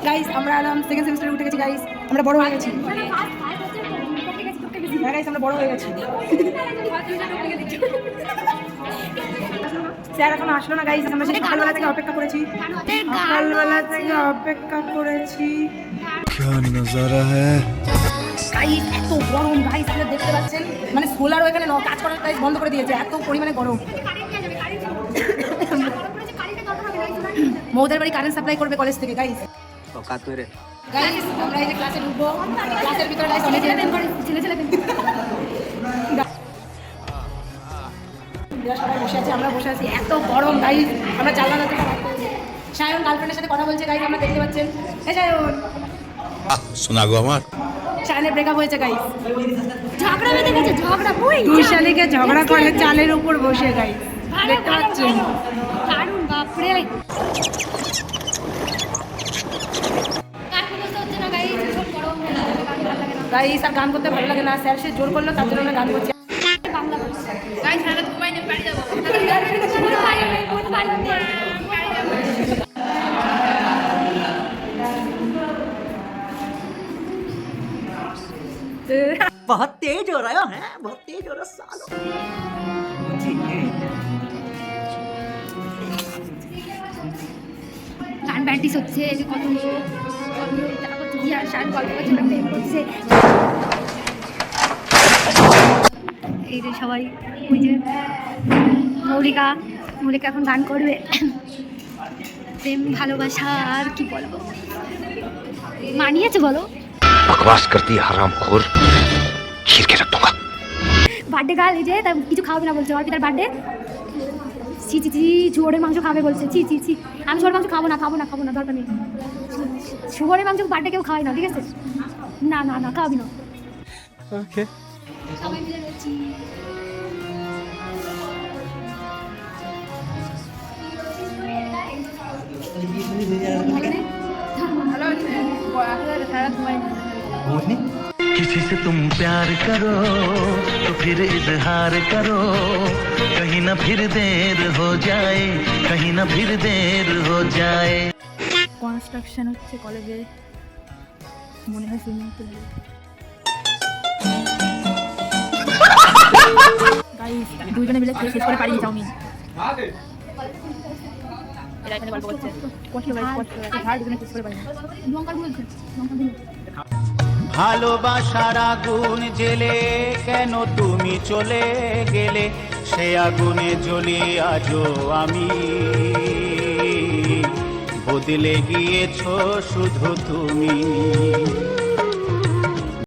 Guys আমরা আরাম second সেমিস্টারে উঠে গেছি গাইস, আমরা বড় হয়ে গেছি। হ্যাঁ গাইস আমরা বড় হয়ে গেছি। স্যার এখন আসলো না গাইস, আমরা সেই সকালবেলা থেকে অপেক্ষা করেছি, সকালবেলা থেকে অপেক্ষা করেছি। क्या नजारा है গাইস এত গরম গাইস, আপনারা দেখতে পাচ্ছেন, মানে সোলারও এখানে কাজ করার গাইস বন্ধ করে দিয়েছে, এত পরিমাণে গরম। মৌদের বাড়ি কারেন্ট সাপ্লাই করবে কলেজ থেকে গাইস। গাইস আমরা এই যে ক্লাসে ঢুকবো, ক্লাসের ভিতরে গাইস অনেক ছেলে সবাই বসে আছে, আমরা বসে আছি, এত গরম গাইস। আমরা জানলা থেকে সায়ন গার্লফ্রেন্ডের সাথে কথা বলছে গাইস, আমরা দেখতে পাচ্ছেন। এই সায়ন सुना गो আমার সায়নের ব্রেকআপ হয়েছে গাইস, ঝগড়া বেঁধে গেছে, ঝগড়া বই দুই শালিকে ঝগড়া করে চালের উপর বসে গাইস, দেখতে পাচ্ছেন। দারুণ বাপরে। কার সমস্যা হচ্ছে না গাইস, ভীষণ গরম, ভালো লাগে না গাইস আর গান করতে ভালো লাগে না, স্যার সে জোর করলো তার জন্য আমরা গান করছি। বাংলা বলছে। গাইস সারা ঘুমাই না, বাড়ি যাবো। बहुत तेज हो रहा है, बहुत तेज हो रहा है सालो। গান প্র্যাকটিস হচ্ছে, এই যে কত লোক, তারপর তুই আর শান গল্প করছে, করছে এই যে সবাই, ওই যে মৌলিকা এখন গান করবে, প্রেম ভালোবাসা আর কি বলবো, মানিয়েছে বলো। बकवास करती है हरामखोर चीर के रख दूंगा বার্থডে গার্ল, এই যে তার কিছু খাওয়াবে না বলছে, অর্পিতার বার্থডে। ছি ছি ছি, শুয়োরের মাংস খাবে বলছে, ছি ছি ছি, আমি শুয়োরের মাংস খাবো না, দরকার নেই। শুয়োরের মাংস বার্থডে কেউ খাওয়াই না, ঠিক আছে? না না না, খাওয়াবি না। ওকে সবাই মিলে রয়েছি। किसी से तुम प्यार करो तो फिर इजहार करो, कहीं ना फिर देर हो जाए, कहीं ना फिर देर हो जाए। কনস্ট্রাকশন হচ্ছে কলেজে, মনে হয় সুইমিং পুল। গাইস দুইজনে মিলে খেয়ে শেষ করে পারিনি চাউমিন। এরা এখানে গল্প করছে, কষ্ট গাইস কষ্ট, আর দুজনে শেষ করে পারিনি। লঙ্কা গুলো ভালোবাসার আগুন জেলে কেন তুমি চলে গেলে, সে আগুনে জ্বলি আজও আমি, বদলে গিয়েছো শুধু তুমি।